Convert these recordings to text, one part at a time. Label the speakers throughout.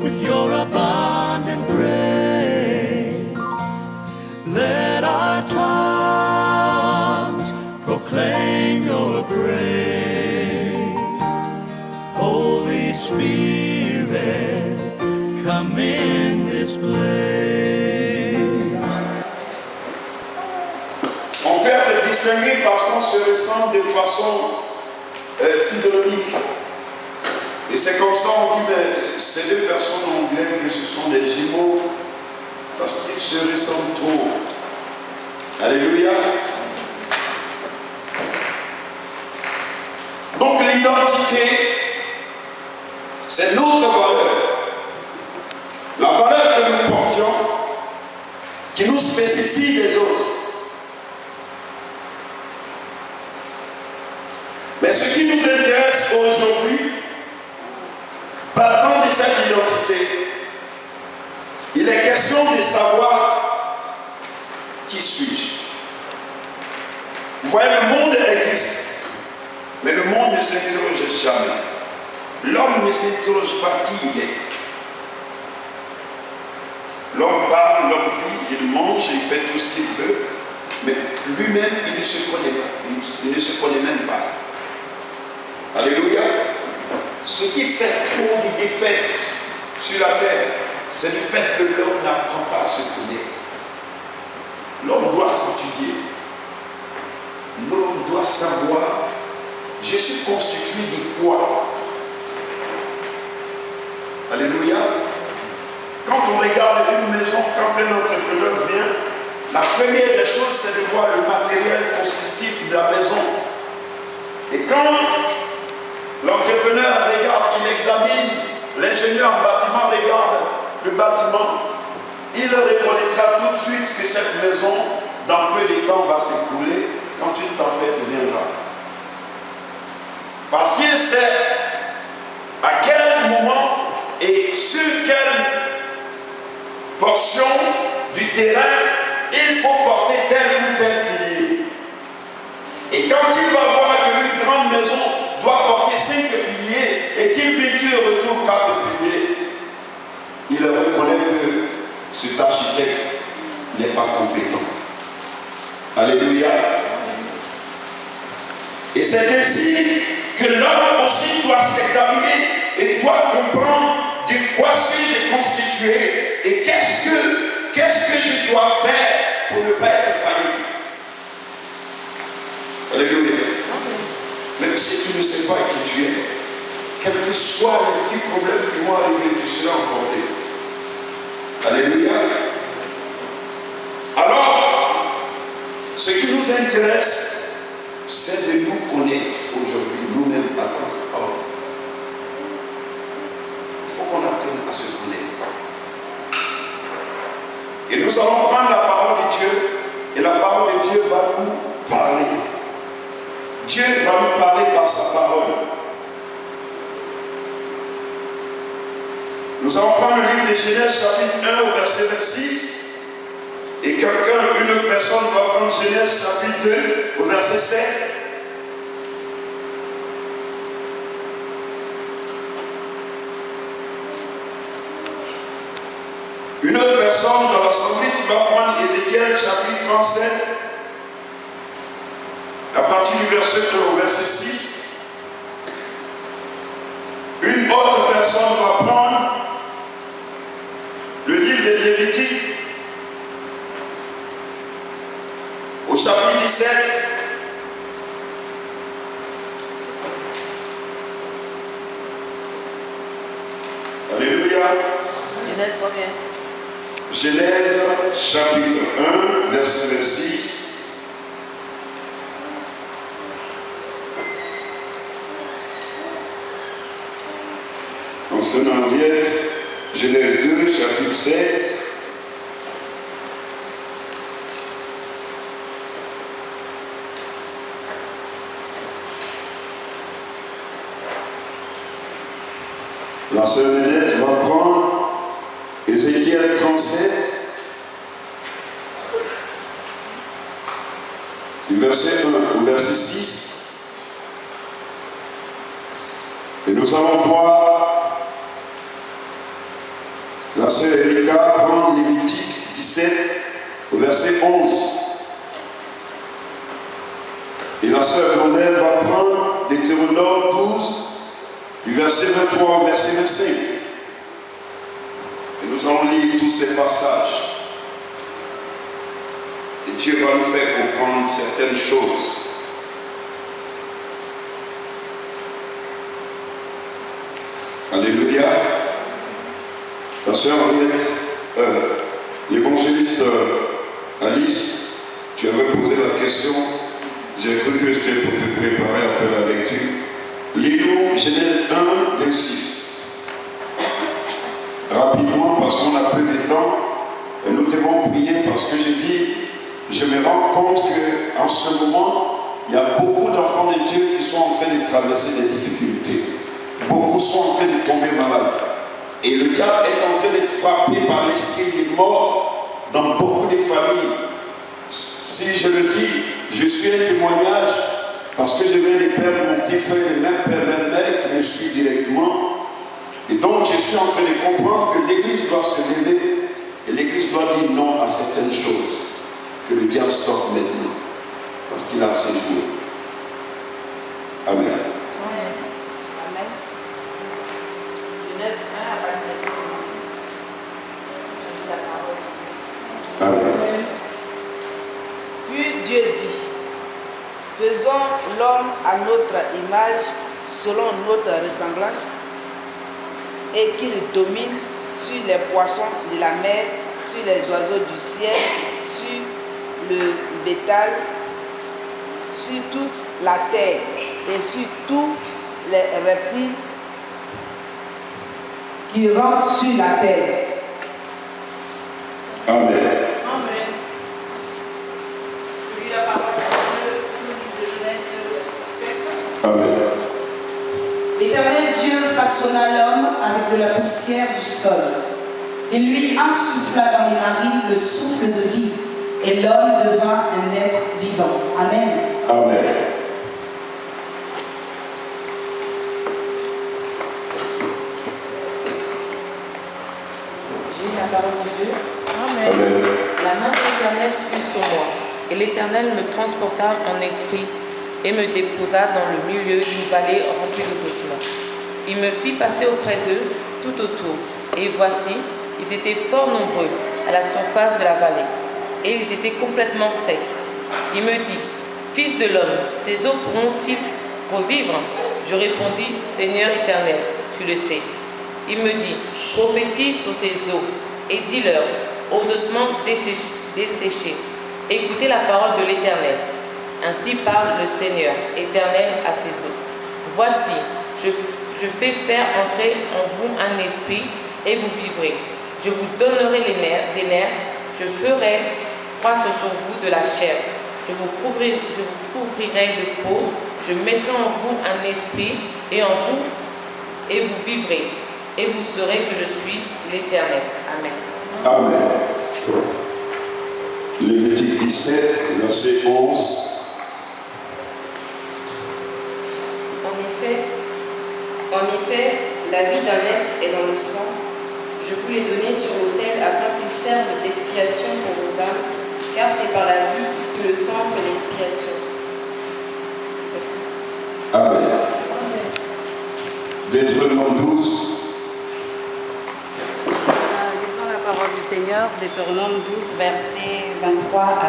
Speaker 1: with your abundant grace. Let our tongues proclaim your praise. Holy Spirit, come in this place.
Speaker 2: On peut être distingué parce qu'on se ressemble de façon physiologique. Et c'est comme ça on dit, mais ces deux personnes, on dirait que ce sont des jumeaux parce qu'ils se ressemblent trop. Alléluia. Donc l'identité, c'est notre valeur. La valeur que nous portions, qui nous spécifie des autres. Mais ce qui nous intéresse aujourd'hui, partant de cette identité, il est question de savoir qui suis-je. Vous voyez, le monde existe, mais le monde ne s'interroge jamais. L'homme ne s'interroge pas qui il est. L'homme parle, l'homme vit, il mange, il fait tout ce qu'il veut, mais lui-même, il ne se connaît pas. Il ne se connaît même pas. Alléluia. Ce qui fait trop de défaites sur la terre, c'est le fait que l'homme n'apprend pas à se connaître. L'homme doit s'étudier. L'homme doit savoir, je suis constitué de quoi? Alléluia. Quand on regarde une maison, quand un entrepreneur vient, la première des choses, c'est de voir le matériel constructif de la maison. Et quand l'entrepreneur regarde, il examine, l'ingénieur en bâtiment regarde le bâtiment, il reconnaîtra tout de suite que cette maison, dans peu de temps, va s'écrouler quand une tempête viendra. Parce qu'il sait à quel moment et sur quelle portion du terrain il faut porter tel ou tel pilier. Et quand il va voir qu'une grande maison doit porter 5 piliers et qu'il retrouve 4 piliers, il reconnaît que cet architecte n'est pas compétent. Alléluia. Et c'est ainsi que l'homme aussi doit s'examiner et doit comprendre de quoi suis-je constitué et qu'est-ce que je dois faire pour ne pas être faillible. Alléluia. Même si tu ne sais pas qui tu es, quel que soit les petits problèmes qui vont arriver, tu seras emporté. Alléluia. Alors, ce qui nous intéresse, c'est de nous connaître aujourd'hui, nous-mêmes en tant qu'hommes. Il faut qu'on apprenne à se connaître. Et nous allons prendre la parole de Dieu, et la parole de Dieu va nous parler. Dieu va nous parler par sa parole. Nous allons prendre le livre de Genèse chapitre 1 au verset 26. Et une personne va prendre Genèse chapitre 2 au verset 7. Une autre personne dans l'assemblée qui va prendre Ézéchiel chapitre 37. À partir du verset 1 au verset 6, une autre personne va prendre le livre de Lévitique au chapitre 17. Alléluia.
Speaker 3: Genèse combien?
Speaker 2: Genèse chapitre 1, verset 26. En arrière, Genèse 2, chapitre 7. La sœur Nénette va prendre Ézéchiel 37, du verset 1 au verset 6. Et nous allons voir la sœur Erika prend Lévitique 17 au verset 11. Et la sœur Blondel va prendre Deutéronome 12 du verset 23 au verset 25. Et nous allons lire tous ces passages. Et Dieu va nous faire comprendre certaines choses. Alléluia. La sœur Henriette, l'évangéliste Alice, tu avais posé la question. J'ai cru que c'était pour te préparer à faire la lecture. Lis-nous Genèse 1, 26. Rapidement, parce qu'on a peu de temps, et nous devons prier parce que j'ai dit, je me rends compte qu'en ce moment, il y a beaucoup d'enfants de Dieu qui sont en train de traverser des difficultés. Beaucoup sont en train de tomber malades. Et le diable est en train de frapper par l'esprit des morts dans beaucoup de familles. Si je le dis, je suis un témoignage parce que je viens de perdre mon petit frère, le même père, même mère qui me suit directement. Et donc je suis en train de comprendre que l'Église doit se lever et l'Église doit dire non à certaines choses. Que le diable stoppe maintenant parce qu'il a assez joué. Amen.
Speaker 3: Amen. Genèse 1 à partir de verset 26. La parole.
Speaker 2: Amen.
Speaker 3: Puis Dieu dit, faisons l'homme à notre image, selon notre ressemblance, et qu'il domine sur les poissons de la mer, sur les oiseaux du ciel, sur le bétail, sur toute la terre et sur tous les reptiles qui rampent sur la terre.
Speaker 2: Amen.
Speaker 4: Amen. Je lis la parole de livre de Genèse 2, verset 7.
Speaker 2: Amen.
Speaker 5: L'Éternel Dieu façonna l'homme avec de la poussière du sol. Il lui insuffla dans les narines le souffle de vie, et l'homme devint un être vivant. Amen.
Speaker 2: Amen.
Speaker 6: J'ai la parole de Dieu.
Speaker 2: Amen.
Speaker 6: La main de l'Éternel fut sur moi, et l'Éternel me transporta en esprit et me déposa dans le milieu d'une vallée remplie d'ossements. Il me fit passer auprès d'eux tout autour, et voici, ils étaient fort nombreux à la surface de la vallée, et ils étaient complètement secs. Il me dit, Fils de l'homme, ces eaux pourront-ils revivre? Je répondis, Seigneur éternel, tu le sais. Il me dit, prophétise sur ces eaux, et dis-leur, aux ossements desséchés, écoutez la parole de l'Éternel. Ainsi parle le Seigneur, éternel à ses eaux. Voici, je fais faire entrer en vous un esprit, et vous vivrez. Je vous donnerai des nerfs, je ferai croître sur vous de la chair. Je vous couvrirai de peau, je mettrai en vous un esprit, et en vous, et vous vivrez. Et vous saurez que je suis l'Éternel. Amen.
Speaker 2: Amen. Lévitique 17, verset 11.
Speaker 7: En effet, la vie d'un être est dans le sang. Je vous l'ai donné sur l'autel afin qu'il serve d'expiation pour vos âmes, car c'est par la vie que le sang fait l'expiation.
Speaker 2: Amen. Deutéronome 12.
Speaker 5: Lisons la parole du Seigneur, Deutéronome 12, versets 23 à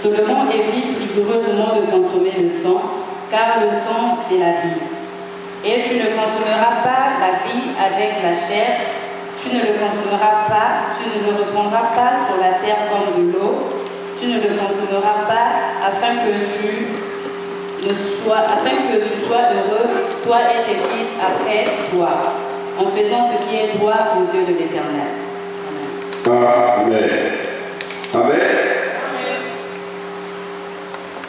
Speaker 5: 25. Seulement évite rigoureusement de consommer le sang, car le sang, c'est la vie. Et tu ne consommeras pas la vie avec la chair, tu ne le consommeras pas, tu ne le répandras pas sur la terre comme de l'eau, tu ne le consommeras pas afin que tu sois heureux, toi et tes fils après toi, en faisant ce qui est droit aux yeux de l'Éternel.
Speaker 2: Amen. Amen.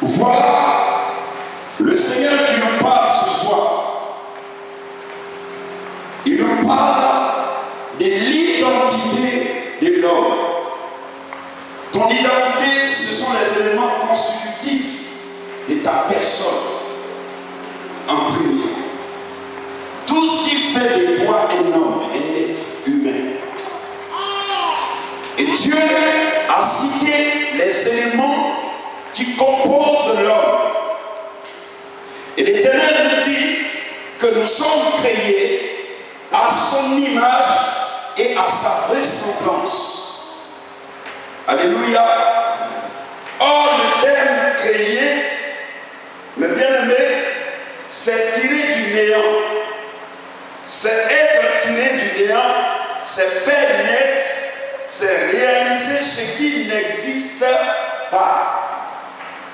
Speaker 2: Voilà le Seigneur qui nous parle ce soir. Il nous parle de l'identité de l'homme. Ton identité, ce sont les éléments constitutifs de ta personne en premier. Tout ce qui fait de toi un homme, un être humain, Dieu a cité les éléments qui composent l'homme. Et l'Éternel nous dit que nous sommes créés à son image et à sa ressemblance. Alléluia. Or, le terme créé, mes bien-aimés, c'est tiré du néant. C'est être tiré du néant, c'est faire naître, c'est réaliser ce qui n'existe pas.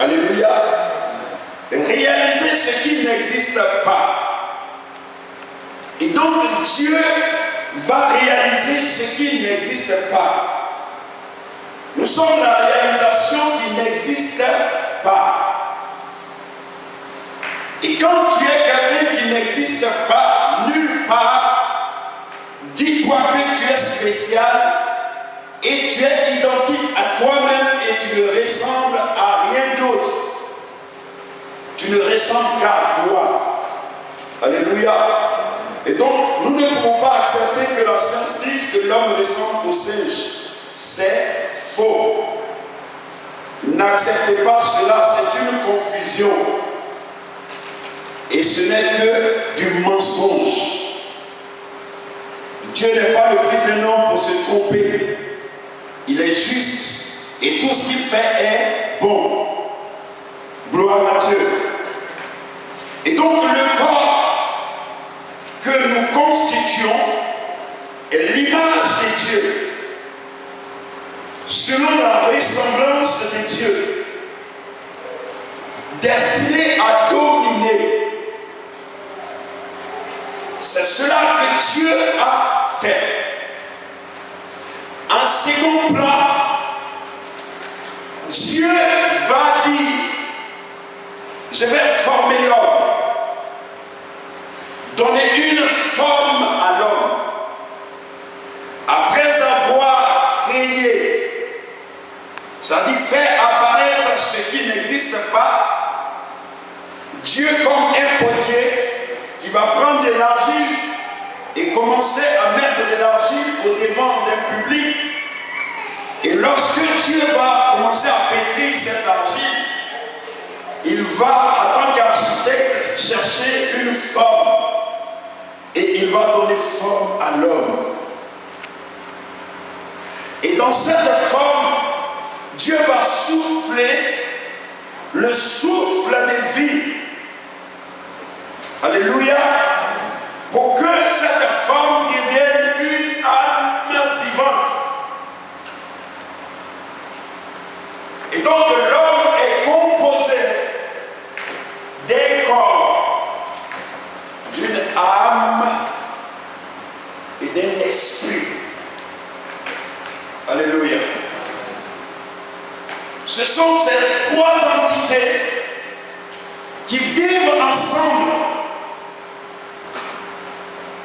Speaker 2: Alléluia. Réaliser ce qui n'existe pas. Et donc Dieu va réaliser ce qui n'existe pas. Nous sommes la réalisation qui n'existe pas. Et quand tu es quelqu'un qui n'existe pas, nulle part, dis-toi que tu es spécial et tu es identique à toi-même et tu ne ressembles à rien d'autre. Tu ne ressembles qu'à toi. Alléluia. Et donc, nous ne pouvons pas accepter que la science dise que l'homme ressemble au singe. C'est faux. N'acceptez pas cela, c'est une confusion. Et ce n'est que du mensonge. Dieu n'est pas le fils d'un homme pour se tromper. Il est juste et tout ce qu'il fait est bon. Gloire à Dieu. Et donc le corps que nous constituons est l'image de Dieu, selon la ressemblance de Dieu, destiné à dominer. C'est cela que Dieu a fait. En second plan, Dieu va dire, je vais former l'homme, donner une forme à l'homme. Après avoir créé, ça dit faire apparaître ce qui n'existe pas, Dieu comme un potier qui va prendre de l'argile et commencer à mettre de l'argile au devant d'un public. Et lorsque Dieu va commencer à pétrir cette argile, il va, en tant qu'architecte, chercher une forme. Et il va donner forme à l'homme. Et dans cette forme, Dieu va souffler le souffle de vie. Alléluia. Pour que cette forme devienne une âme vivante. Et donc l'homme est composé d'un corps, d'une âme et d'un esprit. Alléluia. Ce sont ces trois entités qui vivent ensemble.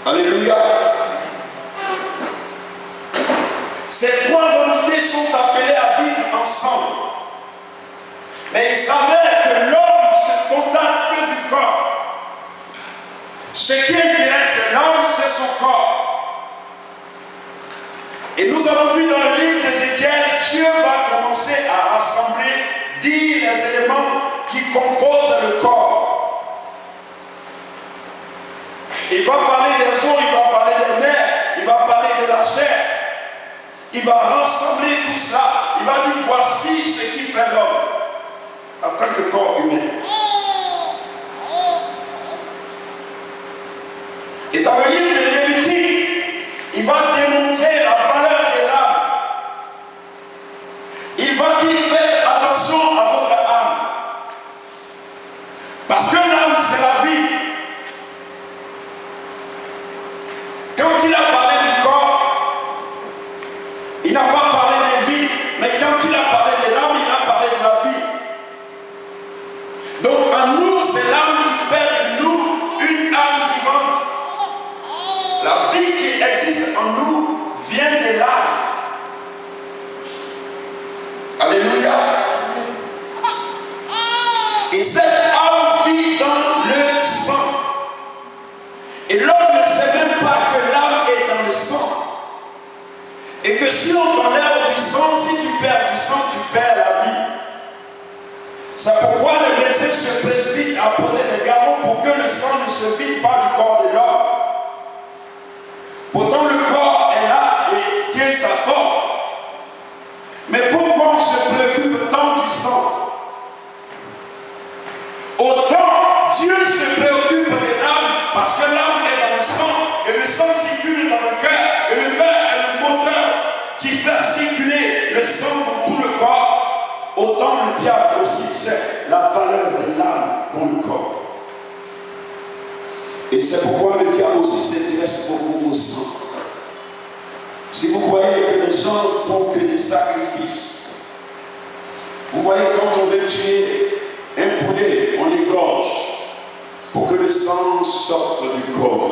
Speaker 2: Alléluia. Ces trois entités sont appelées à vivre ensemble. Mais il s'avère que l'homme se contente que du corps. Ce qui intéresse l'homme, c'est son corps. Et nous avons vu dans le livre d'Ézéchiel, Dieu va commencer à rassembler, dire les éléments qui composent le corps. Il va parler des os, il va parler des nerfs, il va parler de la chair. Il va rassembler tout cela. Il va dire voici ce qui fait l'homme en tant que corps humain. Et dans le livre de Lévitique, il va démontrer la valeur de l'âme. Il va dire faites attention à votre âme. Parce que l'âme c'est la vie. Quand il a parlé du corps, il n'a pas parlé de vie, mais quand il a parlé de l'âme, il a parlé de la vie. Donc en nous, c'est l'âme qui fait de nous une âme vivante. La vie qui existe en nous vient de l'âme. Alléluia. Et cette âme vit dans le sang. Et l'homme ne sait même pas que l'âme est dans le sang. Et que si on enlève du sang, du sang, tu perds la vie. C'est pourquoi le médecin se précipite à poser des garrots pour que le sang ne se vide pas du corps de l'homme. Pourtant le corps est là et tient sa forme. Mais pourquoi on se préoccupe tant du sang? Autant Dieu se préoccupe de l'âme parce que l'âme est dans le sang et le sang circule dans le cœur et le cœur est le moteur qui fait circuler le sang dans tout le corps. Autant le diable aussi sait la valeur de l'âme dans le corps. Et c'est pourquoi le diable aussi s'intéresse beaucoup au sang. Si vous voyez que les gens font que des sacrifices, vous voyez quand on veut tuer un poulet, on l'égorge pour que le sang sorte du corps,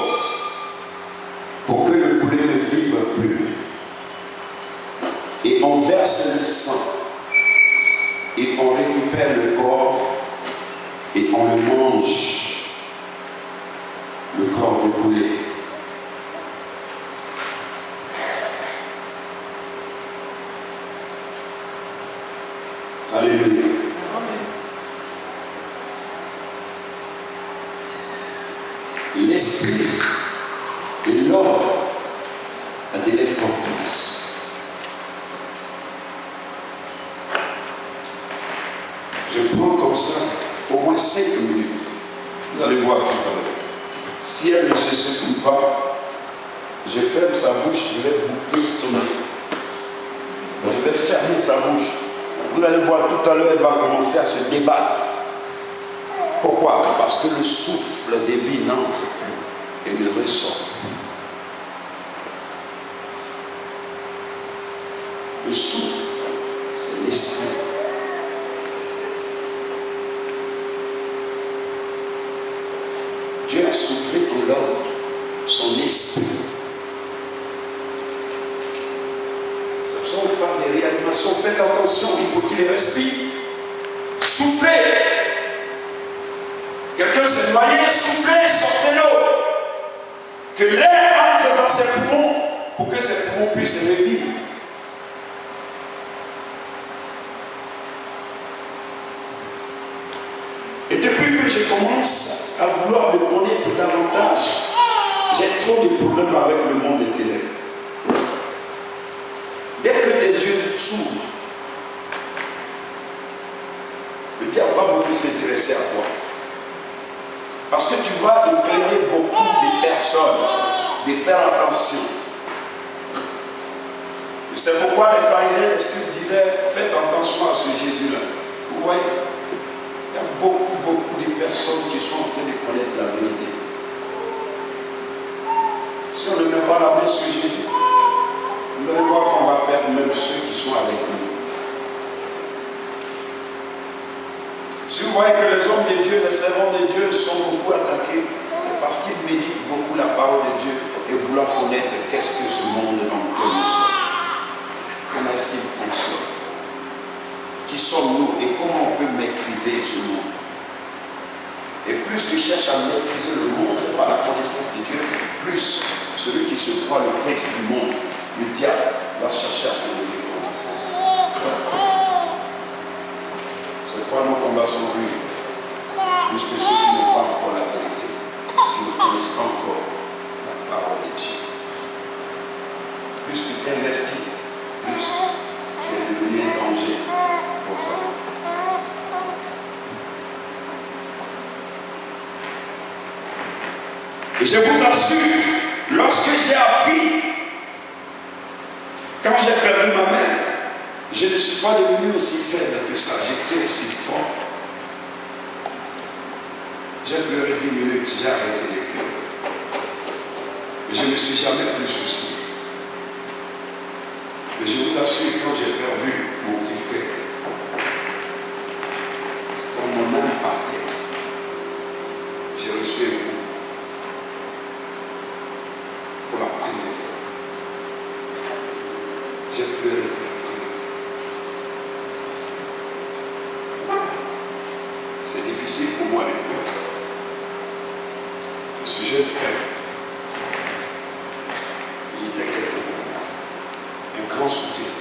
Speaker 2: pour que le poulet ne vive plus. Et on verse le sang. Et on récupère le corps et on le mange, le corps de poulet. Alléluia. L'esprit de l'homme a de l'importance. Je prends comme ça au moins 5 minutes. Vous allez voir tout à l'heure. Si elle ne se secoue pas, je ferme sa bouche, je vais boucler son nez. Je vais fermer sa bouche. Vous allez voir tout à l'heure, elle va commencer à se débattre. Pourquoi? Parce que le souffle de vie n'entre plus et ne ressort plus. Le souffle, c'est l'esprit. Dieu a soufflé en l'homme son esprit. C'est pour ça qu'on parle de réanimation. Faites attention, il faut qu'il respire. Soufflez. Quelqu'un s'est noyé, soufflez, sortez l'eau. Que l'air entre dans ses poumons pour que ses poumons puissent revivre. Et depuis que je commence à vouloir me connaître davantage, j'ai trop de problèmes avec le monde des ténèbres. Dès que tes yeux s'ouvrent, le diable va beaucoup s'intéresser à toi. Parce que tu vas éclairer beaucoup de personnes, de faire attention. Et c'est pourquoi les pharisiens et les scribes disaient, faites attention à ce Jésus-là. Vous voyez, il y a beaucoup de personnes qui sont en train de connaître la vérité. Si on ne met pas la main sur Jésus, vous allez voir qu'on va perdre même ceux qui sont avec nous. Si vous voyez que les hommes de Dieu, les servants de Dieu sont beaucoup attaqués, c'est parce qu'ils méditent beaucoup la parole de Dieu et vouloir connaître qu'est-ce que ce monde dans lequel nous sommes. Comment est-ce qu'il fonctionne? Qui sommes-nous et comment on peut maîtriser ce monde? Et plus tu cherches à maîtriser le monde par la connaissance de Dieu, plus celui qui se croit le prince du monde, le diable, va chercher à se lever contre toi. C'est quoi nos combats sont rudes? Plus que ceux qui n'ont pas encore la vérité, qui ne connaissent pas encore la parole de Dieu. Plus tu t'investis, plus tu es devenu un danger pour ça. Et je vous assure, lorsque j'ai appris, quand j'ai perdu ma mère, je ne suis pas devenu aussi faible que ça, j'étais aussi fort. J'ai pleuré 10 minutes, j'ai arrêté de pleurer. Mais je ne me suis jamais plus soucié. Mais je vous assure, quand j'ai perdu mon petit frère, c'est comme mon âme partait. J'ai reçu un coup. Pour la première fois. J'ai pleuré pour la première fois. C'est difficile pour moi de pleurer. Je suis jeune frère. Il était quelque part. Un grand soutien.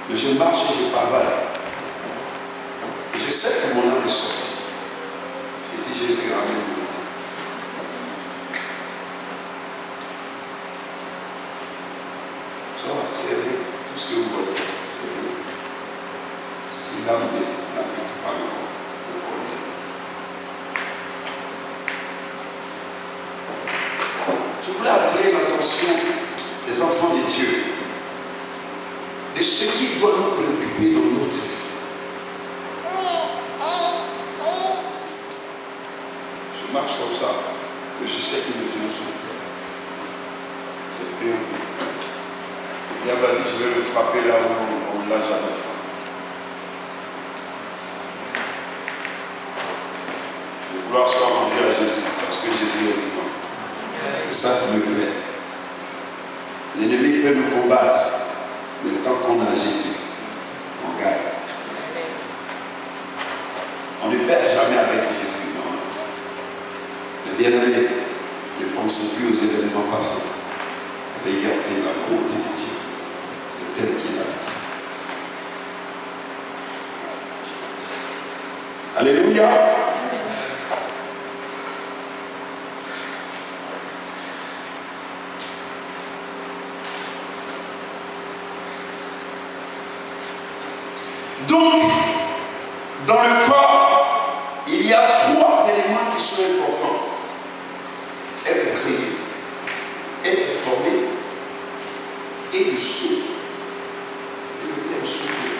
Speaker 2: Mais je marche et je parle. Et je sais que mon âme est sortie. J'ai dit, Jésus, ramène-moi. Ça va, c'est rien. Tout ce que vous voyez, c'est rien. Si l'âme n'habite pas le corps, le corps n'est rien. Je voulais attirer l'attention des enfants de Dieu de ce qui doit nous préoccuper dans notre vie. Je marche comme ça, mais je sais que le Dieu souffre. J'ai pris un peu. Le diable a dit, je vais le frapper là où on ne l'a jamais frappé. Que gloire soit rendue à Jésus, parce que Jésus est vivant. C'est ça qui me plaît. L'ennemi peut nous combattre, mais tant qu'on a Jésus, on gagne. On ne perd jamais avec Jésus, non. Mais bien aimé, ne pensez plus aux événements passés. Regardez la volonté de Dieu. C'est elle qui est la vie. Alléluia. Donc, dans le corps, il y a 3 éléments qui sont importants. Être créé, être formé et le souffle. Et le terme souffle.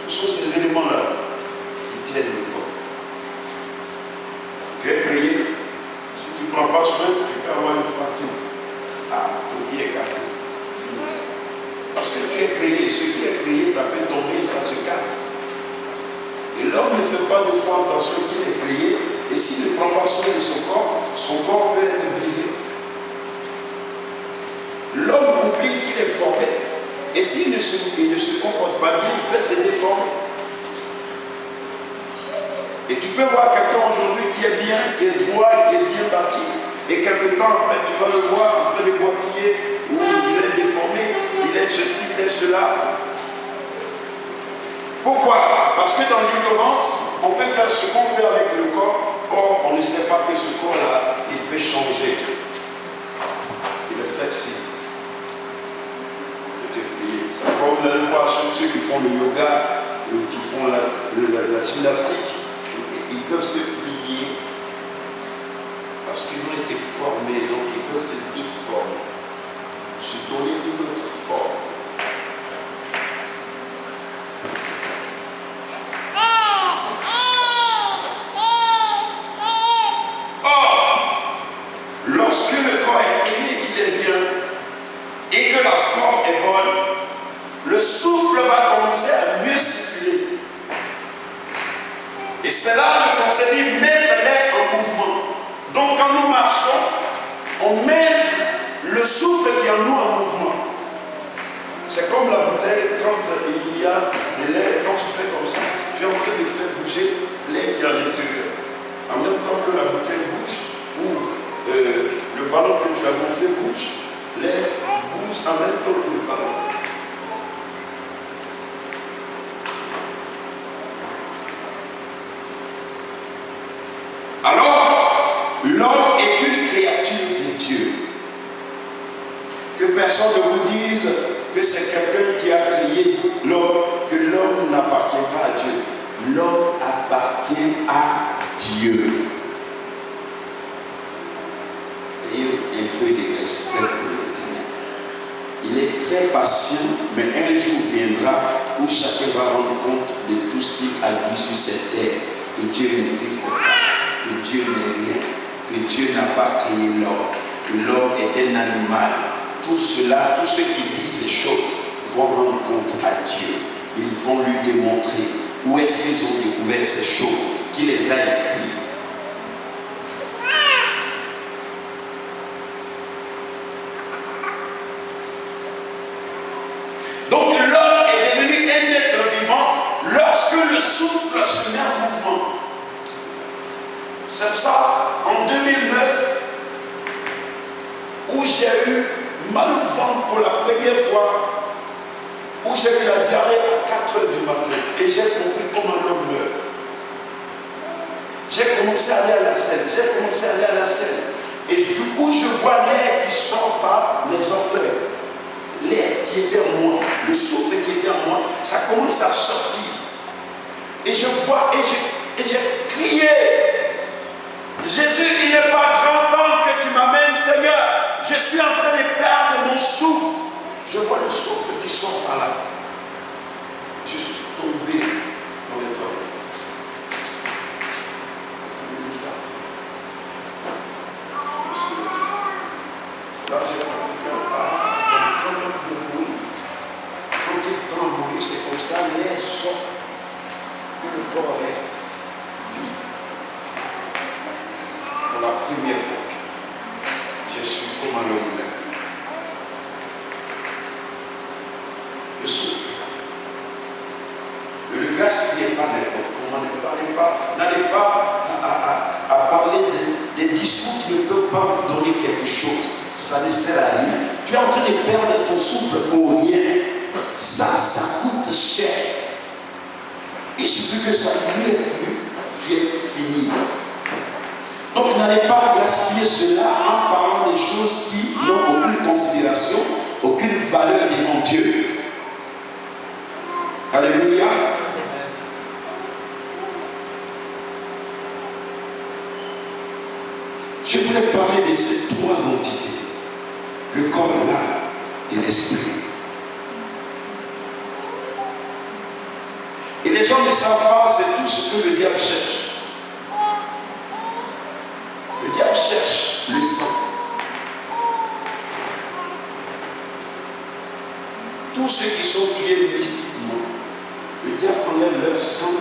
Speaker 2: Ce sont ces éléments-là qui tiennent le corps. Tu es créé, si tu ne prends pas soin, tu peux avoir une fracture. Ah, ton pied est cassé. Parce que tu es créé, ce qui est créé, ça peut tomber, ça se casse. Et l'homme ne fait pas de fois attention qu'il est créé, et s'il ne prend pas soin de son corps peut être brisé. L'homme oublie qu'il est formé, et s'il ne se comporte pas bien, il peut être déformé. Et tu peux voir quelqu'un aujourd'hui qui est bien, qui est droit, qui est bien bâti, et quelque temps après, tu vas le voir en train de boitiller, ou il est déformé, il est ceci, il est cela. Pourquoi? Parce que dans l'ignorance, on peut faire ce qu'on veut avec le corps, or on ne sait pas que ce corps-là, il peut changer. Il est flexible. Quand vous allez voir ceux qui font le yoga, qui font la gymnastique, ils peuvent se plier parce qu'ils ont été formés, donc ils peuvent se déformer, se donner une autre forme. Or, lorsque le corps est créé et qu'il est bien, et que la forme est bonne, le souffle va commencer à mieux circuler. Et c'est là le français dit mettre l'air en mouvement. Donc quand nous marchons, on met le souffle qui est en nous en mouvement. C'est comme la bouteille, quand il y a de l'air, quand tu fais comme ça, tu es en train de faire bouger l'air qui est à l'intérieur. En même temps que la bouteille bouge, ou le ballon que tu as gonflé bouge, l'air bouge en même temps que le ballon. Alors, l'homme est une créature de Dieu. Que personne ne vous dise que c'est quelqu'un qui a créé l'homme, que l'homme n'appartient pas à Dieu. L'homme appartient à Dieu. Ayez un peu de respect pour l'Éternel. Il est très patient, mais un jour viendra où chacun va rendre compte de tout ce qu'il a dit sur cette terre. Que Dieu n'existe pas, que Dieu n'est rien, que Dieu n'a pas créé l'homme, que l'homme est un animal. Tout cela, tous ceux qui disent ces choses vont rendre compte à Dieu. Ils vont lui démontrer où est-ce qu'ils ont découvert ces choses, qui les a écrites. Donc l'homme est devenu un être vivant lorsque le souffle se met en mouvement. C'est ça, en 2009, où j'ai eu mal au ventre pour la première fois, où j'ai eu la diarrhée à 4 h du matin et j'ai compris comment un homme meurt. J'ai commencé à aller à la selle, et du coup je vois l'air qui sort par les orteils. L'air qui était en moi, le souffle qui était en moi, ça commence à sortir. Et je vois, et j'ai crié, Jésus, il n'est pas grand temps que tu m'amènes, Seigneur. Je suis en train de perdre mon souffle. Je vois le souffle qui sort par là. Je suis tombé dans les toilettes. Là, j'ai compris quand l'homme veut mourir, quand il tend à mourir, c'est comme ça, l'air sort, que le corps reste vide. Pour la première fois, je suis comme un homme même. Je souffre. Ne le gaspillez pas n'importe comment, n'allez pas à parler des discours qui ne peuvent pas vous donner quelque chose. Ça ne sert à rien. Tu es en train de perdre ton souffle pour rien. Ça coûte cher. Il suffit que ça ne lui ait plus, tu es fini. Donc n'allez pas gaspiller cela en parlant des choses qui n'ont aucune considération, aucune valeur devant Dieu. Alléluia. Je voulais parler de ces trois entités. Le corps, l'âme et l'esprit. Et les gens ne savent pas, c'est tout ce que le diable cherche. Le diable cherche le sang. Tous ceux qui sont tués mystiquement, le diable enlève leur sang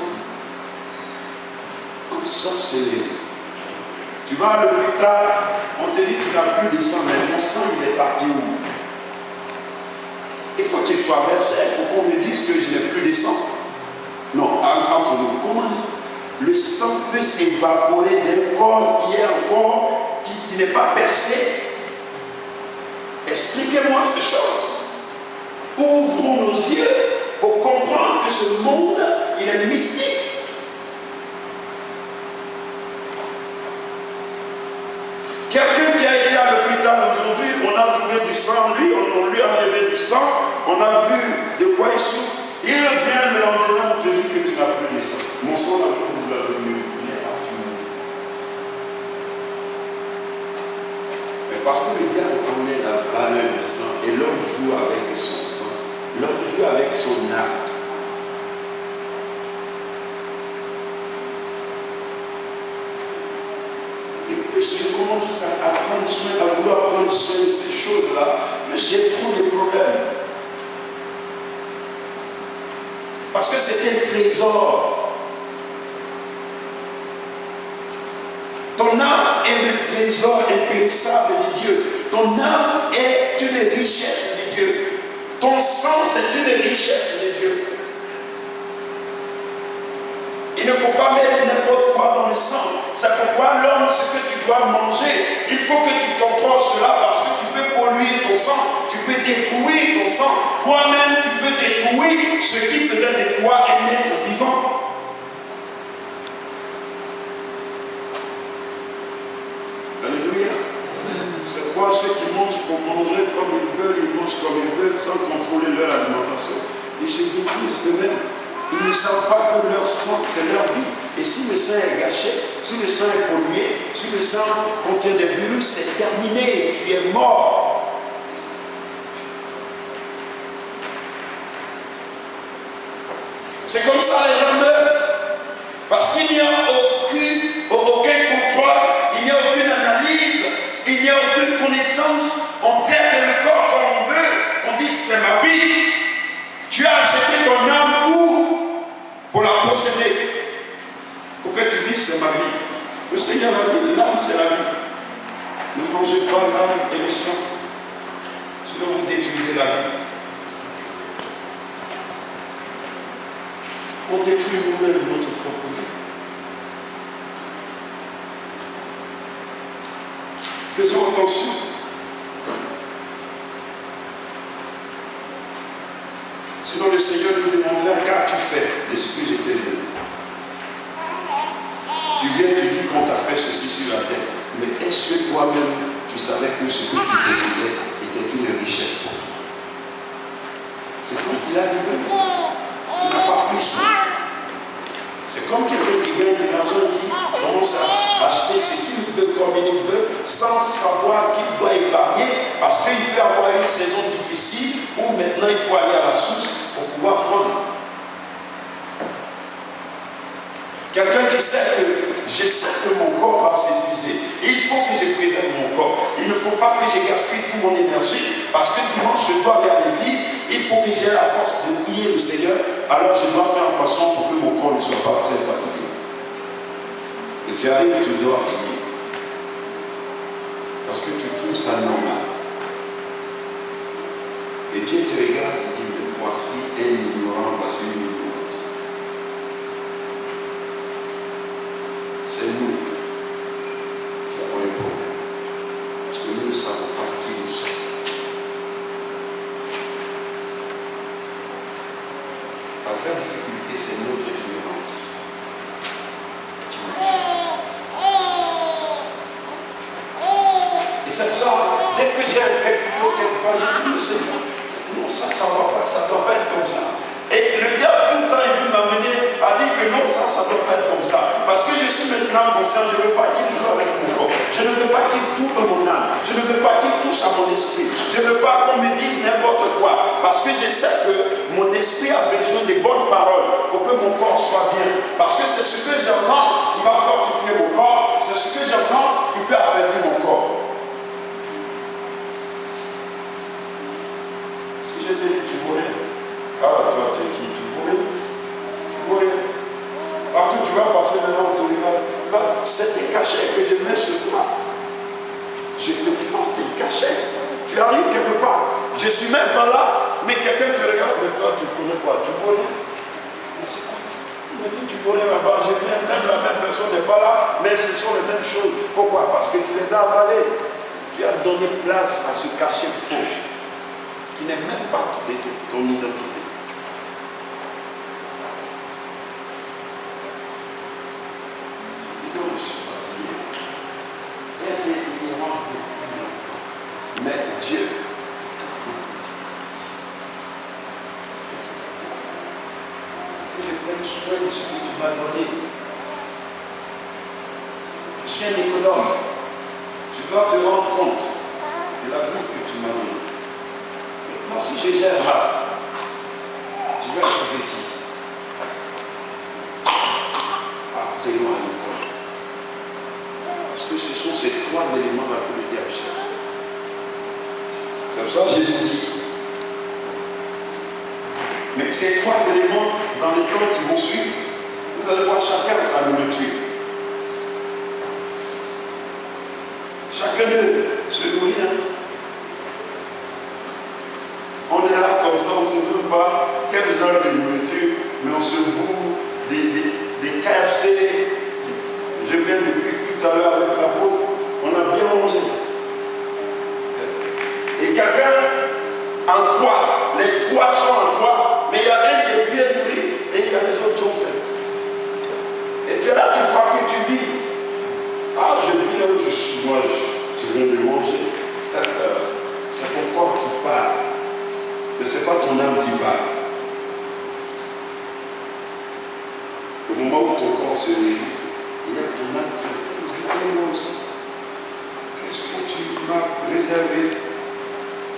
Speaker 2: en sorcellerie. Tu vas à l'hôpital, on te dit tu n'as plus de sang, mais mon sang il est parti où? Il faut qu'il soit versé pour qu'on me dise que je n'ai plus de sang. Non, entre nous, comment le sang peut s'évaporer d'un corps qui est encore, qui n'est pas percé? Expliquez-moi ces choses. Ouvrons nos yeux pour comprendre que ce monde, il est mystique. Quelqu'un qui a été à l'hôpital aujourd'hui, on a trouvé du sang en lui, on lui a enlevé du sang, on a vu de quoi il souffre. Il vient le lendemain, on te dit que tu n'as plus de sang. Mon sang n'a plus de la venue, il est parti. Mais parce que le diable connaît la valeur du sang et l'homme joue avec son sang, l'homme joue avec son âme. Plus je commence à prendre soin, à vouloir prendre soin de ces choses-là, plus j'ai trop de problèmes. Parce que c'est un trésor. Ton âme est le trésor impérissable de Dieu. Ton âme est une richesse de Dieu. Ton sang, c'est une richesse de Dieu. Il ne faut pas mettre n'importe quoi dans le sang. C'est pourquoi l'homme, ce que tu dois manger, il faut que tu contrôles cela parce que tu peux polluer ton sang, tu peux détruire ton sang. Toi-même, tu peux détruire ce qui faisait de toi un être vivant. Alléluia. C'est quoi ceux qui mangent pour manger comme ils veulent, ils mangent comme ils veulent sans contrôler leur alimentation. Ils se détruisent eux-mêmes. Ils ne savent pas que leur sang, c'est leur vie. Et si le sang est gâché, si le sang est pollué, si le sang contient des virus, c'est terminé, tu es mort. C'est comme ça les gens meurent. Parce qu'il n'y a aucun contrôle, il n'y a aucune analyse, il n'y a aucune connaissance. On traite le corps comme on veut, on dit c'est ma vie. Tu as acheté ton âme où? Pour la posséder. Pour que tu dises c'est ma vie. Le Seigneur a dit l'âme c'est la vie. Ne mangez pas l'âme et le sang. Sinon vous détruisez la vie. On détruit nous-mêmes notre propre vie. Faisons attention. Sinon Sinon le Seigneur nous demandera qu'as-tu fait de ce que je t'ai donné. Tu viens, tu dis qu'on t'a fait ceci sur la terre. Mais est-ce que toi-même, tu savais que ce que tu possédais était une richesse pour toi? C'est toi qui l'as livré. Tu n'as pas pris soin. C'est comme quelqu'un qui gagne de l'argent qui commence à acheter ce qu'il veut comme il veut sans savoir qu'il doit épargner parce qu'il peut avoir une saison difficile où maintenant il faut aller à la source pour pouvoir prendre. Quelqu'un qui sait que je sais que mon corps va s'épuiser. Il faut que je préserve mon corps. Il ne faut pas que je gaspille toute mon énergie parce que dimanche je dois aller à l'église. Il faut que j'aie la force de prier le Seigneur. Alors je dois faire attention pour que mon corps ne soit pas très fatigué. Et tu arrives, tu dors à l'église. Parce que tu trouves ça normal. Et Dieu te regarde et dit, mais voici un ignorant, voici une ignorante. C'est nous qui avons un problème. Parce que nous ne savons pas qui nous sommes. La vraie difficulté, c'est notre ignorance qui nous tue. Et c'est pour ça, dès que j'ai quelque chose, quelque part, je dis, Seigneur, non, ça ne doit pas être comme ça. Et le diable, tout le temps, il veut m'amener à dire que non, ça ne doit pas être comme ça. Parce que je suis maintenant conscient, je ne veux pas qu'il joue avec mon corps. Je ne veux pas qu'il touche mon âme. Je ne veux pas qu'il touche à mon esprit. Je ne veux pas qu'on me dise n'importe quoi. Parce que je sais que mon esprit a besoin de bonnes paroles pour que mon corps soit bien. Parce que c'est ce que j'entends qui va fortifier mon corps. C'est ce que j'entends qui peut affaiblir mon corps. Si je te dis, tu vaux rien. Ah, toi, tu es qui? Tu vaux rien. Tu vaux rien. Partout, tu vas passer maintenant, on te regarde. Là, c'est tes cachets que je mets sur toi. Je te prends tes cachets. Tu arrives quelque part. Je ne suis même pas là, mais quelqu'un te regarde. Mais toi, tu ne connais pas. Tu vaux rien. Mais c'est quoi? Il me dit, tu vaux rien là-bas. Je viens, même la même personne n'est pas là, mais ce sont les mêmes choses. Pourquoi? Parce que tu les as avalés. Tu as donné place à ce cachet faux qui n'est même pas ton identité. Je suis fatigué. J'ai été ignorant depuis longtemps. Mais Dieu, que je prenne soin de ce que tu m'as donné. Je suis un économe. Je dois te rendre compte de la vie que tu m'as donnée. Maintenant, si je gère là, je vais accuser qui? Appelez-moi à l'école. Parce que ce sont ces trois éléments-là que le diable cherche. C'est pour ça que Jésus dit. Mais ces trois éléments, dans les temps qui vont suivre, vous allez voir chacun sa nourriture. Chacun d'eux se nourrit. On est là comme ça, on ne sait même pas quel genre de nourriture, mais on se bourre des KFC. Je viens depuis tout à l'heure avec la peau, on a bien mangé. Et quelqu'un en trois, les trois sont en trois, mais il y a un qui est bien nourri et il y a les autres qui ont faim. Et tu es là, tu crois que tu vis. Ah, je vis, moi, je viens de manger. C'est ton corps qui parle. Mais ce n'est pas ton âme qui parle. Au moment où ton corps se réjouit, il y a ton âme qui dit, moi aussi. Qu'est-ce que tu m'as réservé?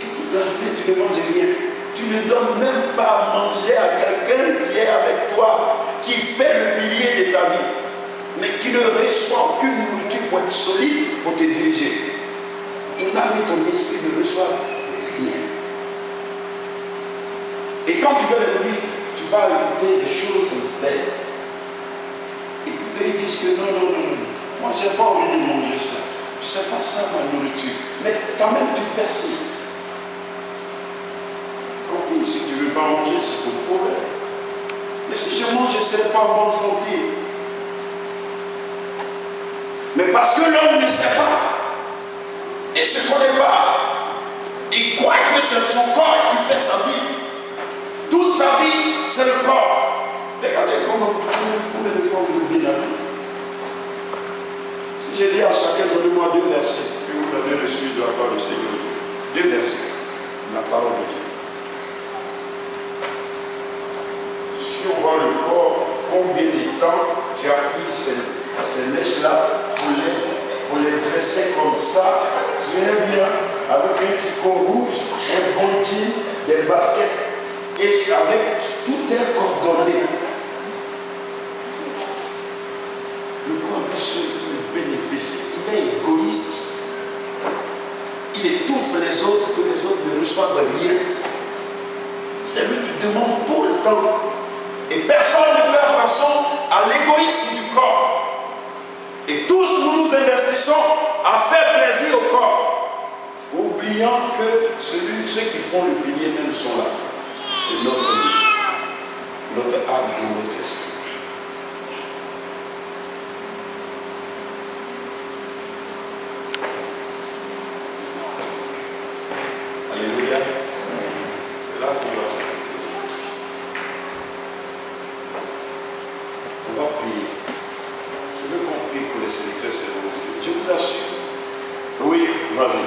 Speaker 2: Et toute la journée, tu ne manges rien. Tu ne donnes même pas à manger à quelqu'un qui est avec toi, qui fait le pilier de ta vie, mais qui ne reçoit aucune nourriture pour être solide, pour te diriger. Ton âme et ton esprit ne reçoivent rien. Et quand tu vas le nourrir, tu vas écouter des choses bêtes. Et puis ils disent que non, moi je n'ai pas envie de manger ça. Ce n'est pas ça ma nourriture. Mais quand même tu persistes. Compris, si tu ne veux pas manger, c'est ton problème. Mais si je mange, je ne serai pas en bonne santé. Mais parce que l'homme ne sait pas, il ne se connaît pas, il croit que c'est son corps qui fait sa vie. Toute sa vie, c'est le corps. Regardez combien de fois vous oubliez la vie. Si j'ai dit à chacun, donnez-moi 2 versets que vous avez reçus de la part du Seigneur. 2 versets. La parole de Dieu. Si on voit le corps, combien de temps tu as pris ces mèches-là pour les dresser comme ça, très bien, avec un tricot rouge, un bon jean, des baskets, et avec tout est coordonné. Le corps lui seul bénéficie, il est égoïste. Il étouffe les autres, que les autres ne reçoivent rien. C'est lui qui demande tout le temps. Et personne ne fait attention à l'égoïsme du corps. Et tous nous investissons à faire plaisir au corps, oubliant que ceux qui font le pilier même sont là. Et notre âme et notre esprit. Alléluia. C'est là qu'on doit s'arrêter. On va prier. Je veux qu'on prie pour les serviteurs, c'est le nom de Dieu. Je vous assure. Oui, vas-y.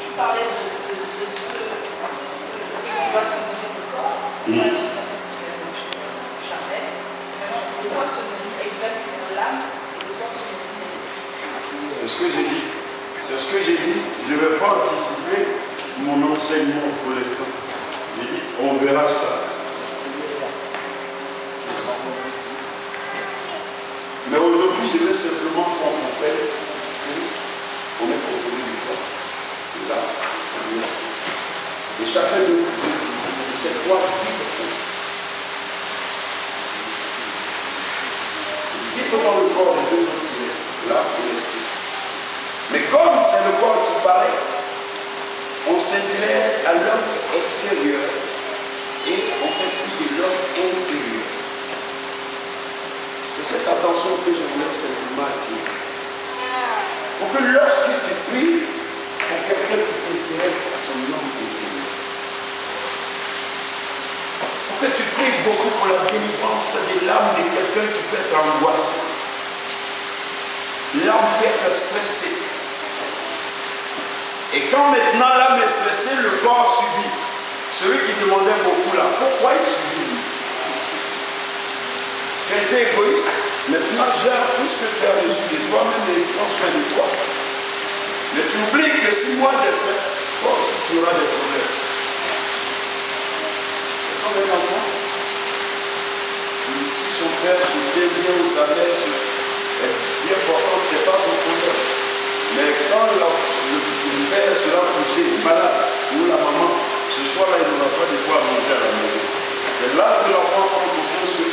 Speaker 4: Tu parlais de ce qui va se nourrir le corps. On a tous compris ce qu'il y a dans Charles. Maintenant, de quoi se nourrit exactement l'âme et de quoi se nourrit l'esprit?
Speaker 2: C'est ce que j'ai dit. C'est ce que j'ai dit. Je ne vais pas anticiper mon enseignement pour l'instant. J'ai dit, on verra ça. Mais aujourd'hui, je vais simplement qu'on rappelle qu'on est composé du corps, de l'âme, de l'esprit. Et chacun de ces 3 vivent. Vivre dans le corps des 2 autres qui restent, l'âme et l'esprit. Mais comme c'est le corps qui paraît, on s'intéresse à l'homme extérieur et on fait fi de l'homme intérieur. C'est cette attention que je voulais simplement attirer. Pour que lorsque tu pries, pour quelqu'un qui t'intéresse à son homme intérieur. Pour que tu pries beaucoup pour la délivrance de l'âme de quelqu'un qui peut être angoissé. L'âme peut être stressée. Et quand maintenant l'âme est stressée, le corps subit. Celui qui demandait beaucoup là, pourquoi il subit? Tu as été égoïste. Maintenant, gère tout ce que tu as reçu de toi-même et prends soin de toi. Mais tu oublies que si moi j'ai fait, toi aussi tu auras des problèmes. C'est comme un enfant. Si son père se tient bien ou sa mère est bien portante, ce n'est pas son problème. Mais quand le père sera couché malade ou la maman, ce soir-là, il n'aura pas de quoi manger à la maison. C'est là que l'enfant prend conscience que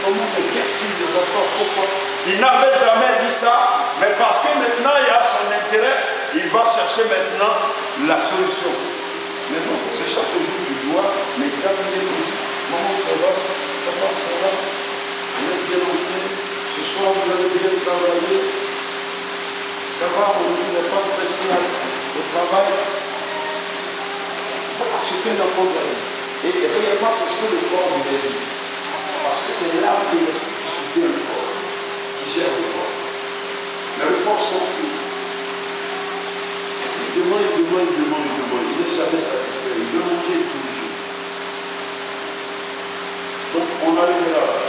Speaker 2: maman, mais qu'est-ce qu'il ne va pas? Pourquoi? Il n'avait jamais dit ça, mais parce que maintenant il a son intérêt, il va chercher maintenant la solution. Mais non, c'est chaque jour tu dois m'examiner pour dire, maman ça va, papa ça va, vous êtes bien entré, ce soir vous avez bien travaillé, ça va, mon enfant n'est pas stressé au travail. Voilà ce qu'un enfant doit dire. Et réellement c'est ce que le corps lui a dit. Parce que c'est l'âme et l'esprit qui soutient le corps, qui gère le corps. Mais le corps s'enfuit. Il demande. Il n'est jamais satisfait. Il veut manger tous les jours. Donc on arrivera là.